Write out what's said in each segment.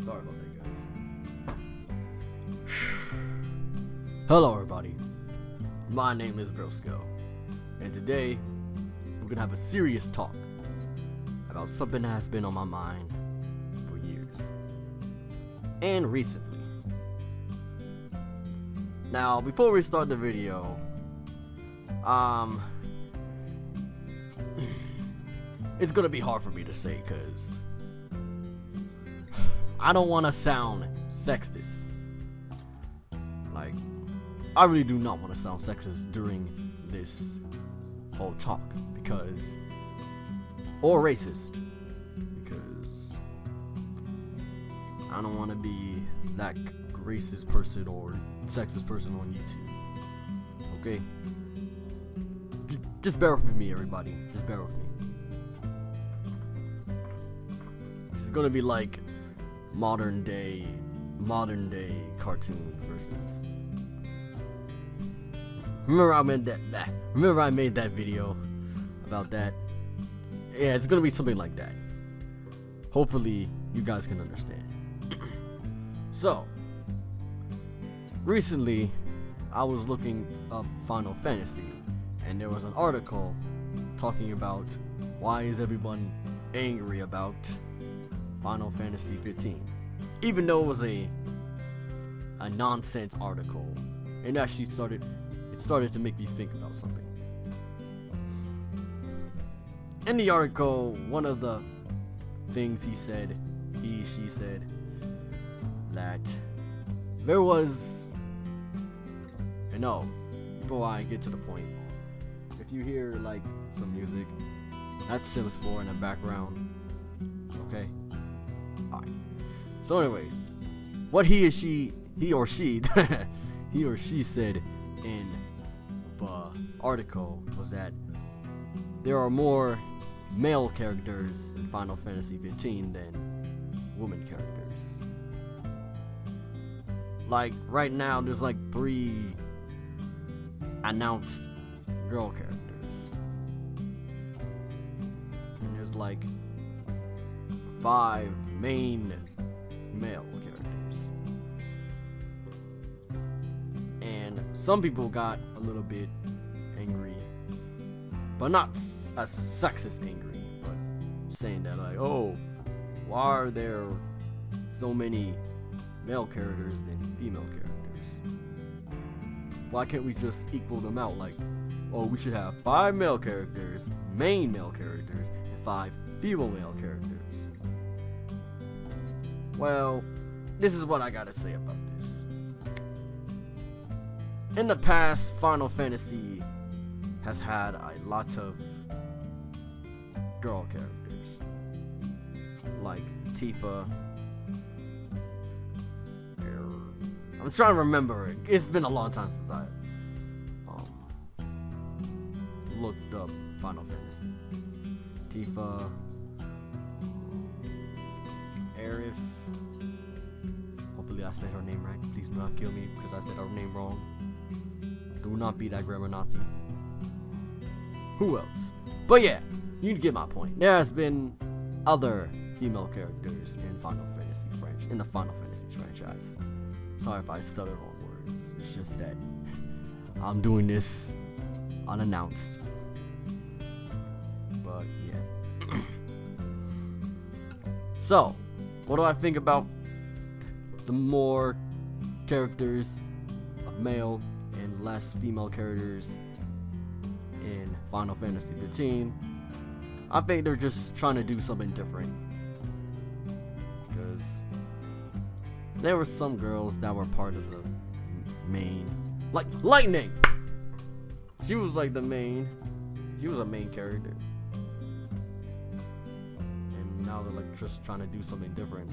Sorry about that, guys. Hello, everybody. My name is Brosco, and today we're gonna have a serious talk about something that has been on my mind for years and recently. Now, before we start the video, it's gonna be hard for me to say because I don't want to sound sexist. Like, I really do not want to sound sexist during this whole talk or racist, because I don't want to be that racist person or sexist person on YouTube. Okay? Just bear with me, everybody. Just bear with me. This is gonna be like modern day cartoons versus. Remember I made that video about that. Yeah, it's gonna be something like that. Hopefully you guys can understand. So recently I was looking up Final Fantasy, and there was an article talking about why is everyone angry about Final Fantasy 15, even though it was a nonsense article. It actually started to make me think about something. In the article, one of the things she said that there was, and no, before I get to the point, if you hear like some music, that's Sims 4 in the background. Okay. Alright. So anyways, what he or she said in the article was that there are more male characters in Final Fantasy 15 than woman characters. Like right now there's like 3 announced girl characters, and there's like 5 main male characters. And some people got a little bit angry, but not a sexist angry, but saying that like, oh, why are there so many male characters than female characters? Why can't we just equal them out? Like, oh, we should have 5 male characters, main male characters, and 5 female male characters. Well, this is what I gotta say about this. In the past, Final Fantasy has had a lot of girl characters, like Tifa. I'm trying to remember it. It's been a long time since I looked up Final Fantasy. Tifa, Aerith. Hopefully I said her name right. Please do not kill me because I said her name wrong. Do not be that grammar Nazi. Who else? But yeah, you get my point. There has been other female characters in the Final Fantasy franchise. Sorry if I stuttered on words. It's just that I'm doing this unannounced. But yeah. So, what do I think about the more characters of male and less female characters in Final Fantasy 15? I think they're just trying to do something different, because there were some girls that were part of the main, like Lightning. She was like the main. She was a main character, and now they're like just trying to do something different.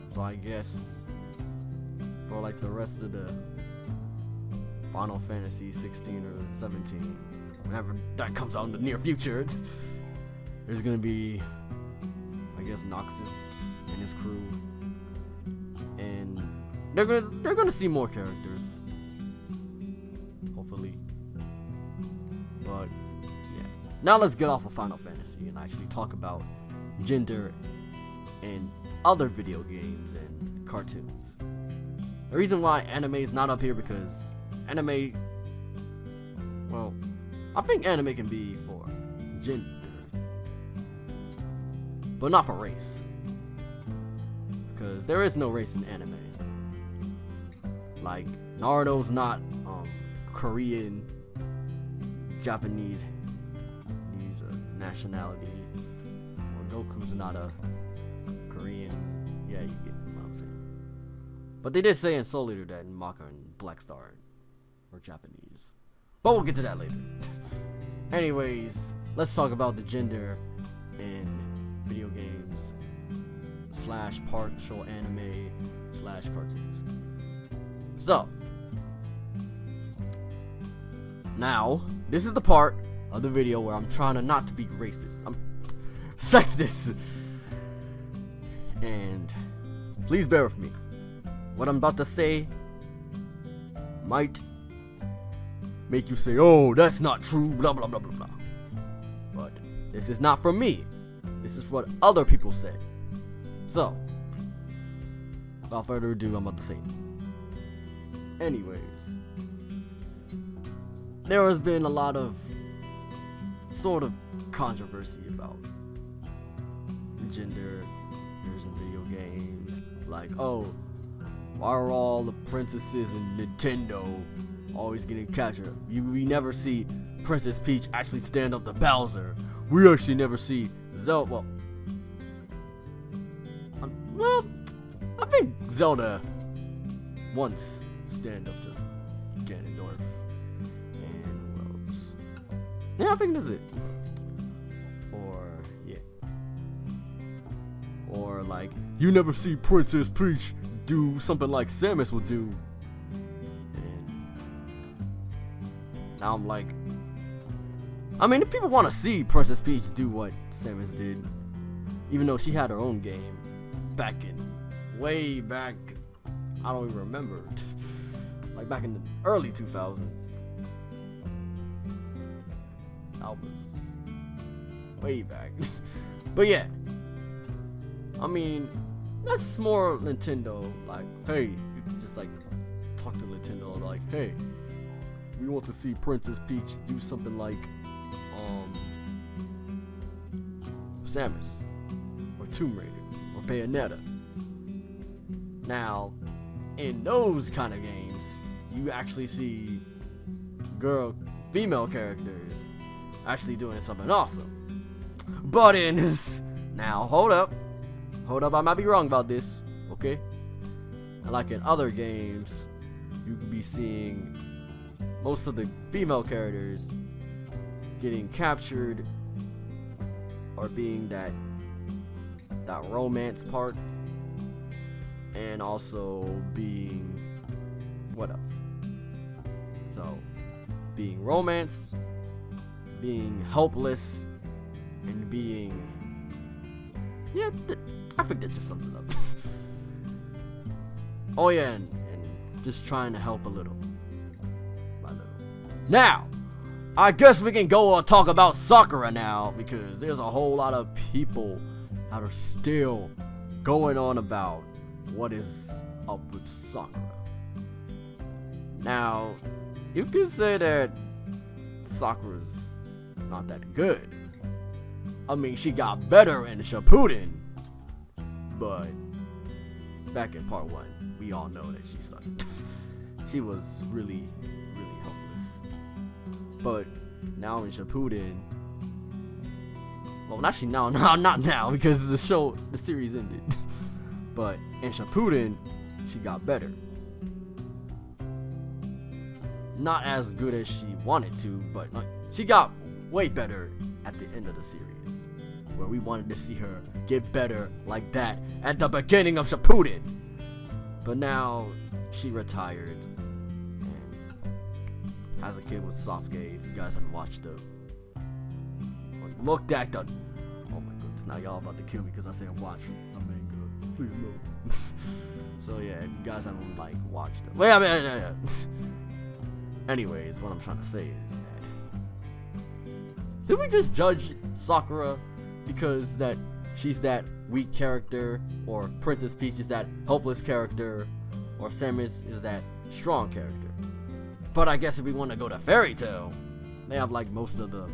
So I guess for like the rest of the Final Fantasy 16 or 17, whenever that comes out in the near future, there's gonna be, I guess, Noxus and his crew, and they're gonna see more characters, hopefully. But yeah, now let's get off of Final Fantasy and actually talk about gender in other video games and cartoons. The reason why anime is not up here because anime, well, I think anime can be for gender, but not for race, because there is no race in anime. Like, Naruto's not Korean, Japanese, he's a nationality, or Goku's not a Korean. Yeah, you get what I'm saying. But they did say in Soul Eater that Maka and Black Star are Japanese. But we'll get to that later. Anyways, let's talk about the gender in video games / partial anime / cartoons. So, now, this is the part of the video where I'm trying to not to be racist. I'm sexist. And please bear with me. What I'm about to say might make you say, oh, that's not true, blah, blah, blah, blah, blah. But this is not from me. This is what other people say. So, without further ado, I'm about to say it. Anyways, there has been a lot of sort of controversy about gender in video games. Like, oh, why are all the princesses in Nintendo always getting captured? We never see Princess Peach actually stand up to Bowser. We actually never see Zelda. Well, I think Zelda once stand up to Ganondorf. And who else? Yeah, I think that's it. Or, yeah. Or, like, you never see Princess Peach do something like Samus would do. And now I'm like, I mean, if people want to see Princess Peach do what Samus did, even though she had her own game way back, I don't even remember, like back in the early 2000s. That was way back. But yeah, I mean, that's more Nintendo, like, hey, you can just like talk to Nintendo like, hey, we want to see Princess Peach do something like Samus or Tomb Raider or Bayonetta. Now, in those kind of games, you actually see female characters actually doing something awesome. But in now, hold up, I might be wrong about this, okay? And like in other games, you could be seeing most of the female characters getting captured or being that romance part, and also being what else? So, being romance, being helpless, and being, yeah, I think that just sums it up. Oh yeah, and just trying to help a little. By little. Now, I guess we can go and talk about Sakura now, because there's a whole lot of people that are still going on about what is up with Sakura. Now, you could say that Sakura's not that good. I mean, she got better in Shippuden, but back in part 1, we all know that she sucked. She was really, really helpless. But now in Shippuden, well, actually now, not now, because the series ended. But in Shippuden, she got better. Not as good as she wanted to, but like, she got way better at the end of the series, where we wanted to see her get better like that at the beginning of Shippuden. But now she retired and has a kid with Sasuke. If you guys haven't watched the, or looked at the, oh my goodness, now y'all about to kill me because I said watch a manga. Please no. So yeah, if you guys haven't like watched it, well, yeah. Anyways, what I'm trying to say is that, did we just judge Sakura because that she's that weak character, or Princess Peach is that helpless character, or Samus is that strong character. But I guess if we want to go to Fairy Tail, they have like most of the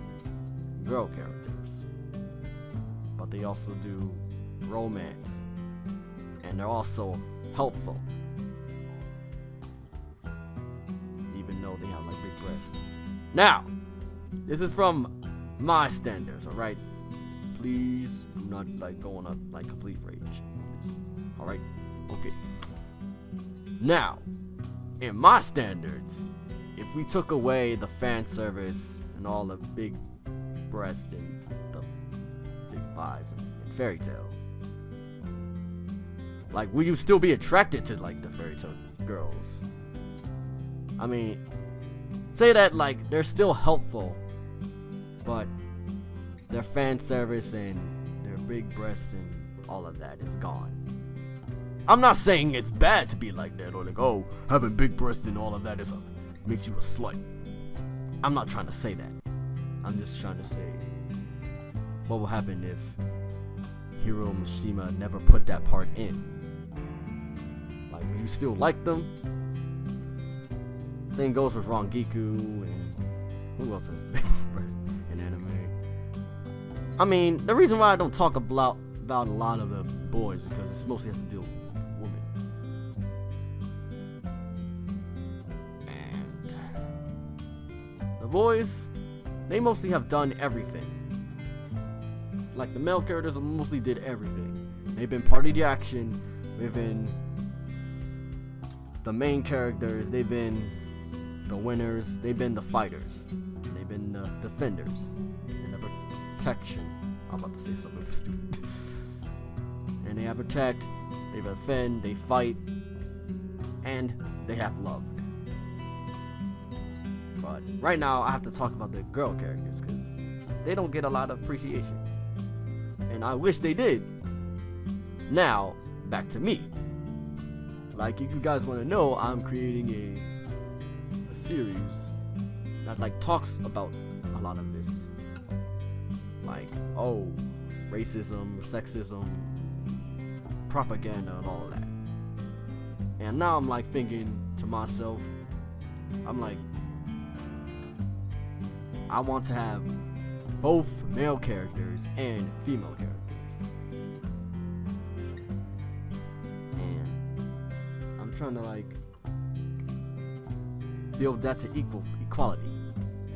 girl characters. But they also do romance. And they're also helpful. Even though they have like big breasts. Now, this is from my standards, alright? Please do not like go on a like complete rage on this. Alright? Okay. Now, in my standards, if we took away the fan service and all the big breasts and the big thighs and Fairy Tail, like, would you still be attracted to like the Fairy Tail girls? I mean, say that like they're still helpful, but their fan service and their big breasts and all of that is gone. I'm not saying it's bad to be like that, or like, oh, having big breasts and all of that makes you a slut. I'm not trying to say that. I'm just trying to say, what will happen if Hiro Mishima never put that part in? Like, would you still like them? Same goes with Rangiku and who else has big breasts in anime? I mean, the reason why I don't talk about a lot of the boys because it's mostly has to do with women. And the boys, they mostly have done everything. Like the male characters mostly did everything. They've been part of the action. They've been the main characters. They've been the winners. They've been the fighters. They've been the defenders. And the protection. I'm about to say something stupid. And they have protect, they defend, they fight, and they have love. But right now, I have to talk about the girl characters because they don't get a lot of appreciation. And I wish they did. Now, back to me. Like, if you guys want to know, I'm creating a series that like talks about a lot of this. Like, oh, racism, sexism, propaganda, and all of that. And now I'm like thinking to myself, I'm like, I want to have both male characters and female characters. And I'm trying to like build that to equality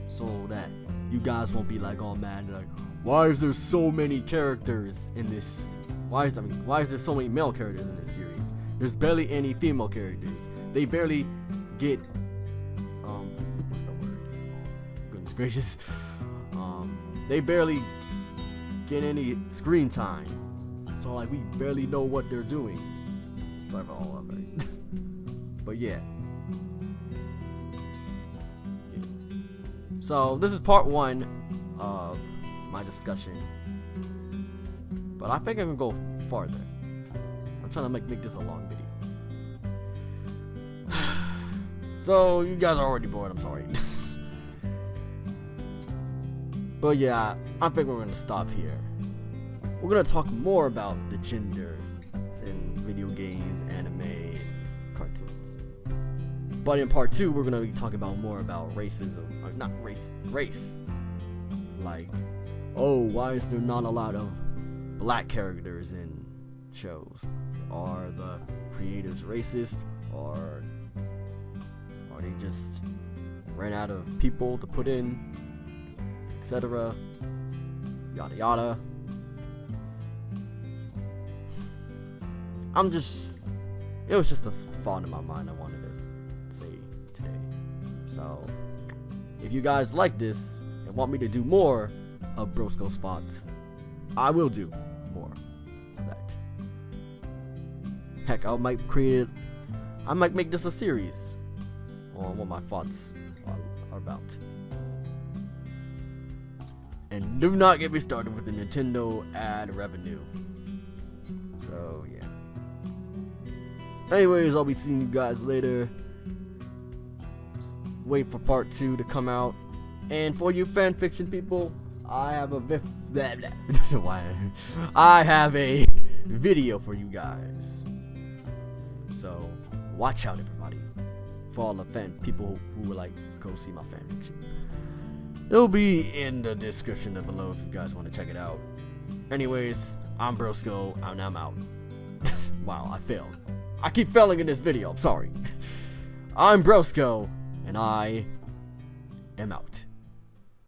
so that you guys won't be like all mad like, why is there so many characters in this? Why is there so many male characters in this series? There's barely any female characters. They barely get what's the word? Goodness gracious. They barely get any screen time. So like we barely know what they're doing. Sorry for all of us. But yeah. So this is part 1 of my discussion, but I think I can go farther. I'm trying to make this a long video. So you guys are already bored, I'm sorry. But yeah, I think we're gonna stop here. We're gonna talk more about the gender in video games, anime, and cartoons. But in part 2, we're gonna be talking about more about racism, or not race. Like, oh, why is there not a lot of black characters in shows? Are the creators racist, or are they just ran out of people to put in, etc. Yada yada. It was just a thought in my mind I wanted to say today. So, if you guys like this and want me to do more of Brosco's thoughts, I will do more of that. Heck, I might make this a series on what my thoughts are about. And do not get me started with the Nintendo ad revenue. So yeah. Anyways, I'll be seeing you guys later. Wait for part 2 to come out. And for you fanfiction people, I have a I have a video for you guys. So watch out, everybody, for all the people who would like go see my fanfiction. It'll be in the description down below if you guys want to check it out. Anyways, I'm Brosco, and I'm out. Wow, I failed. I keep failing in this video. I'm sorry. I'm Brosco, and I am out.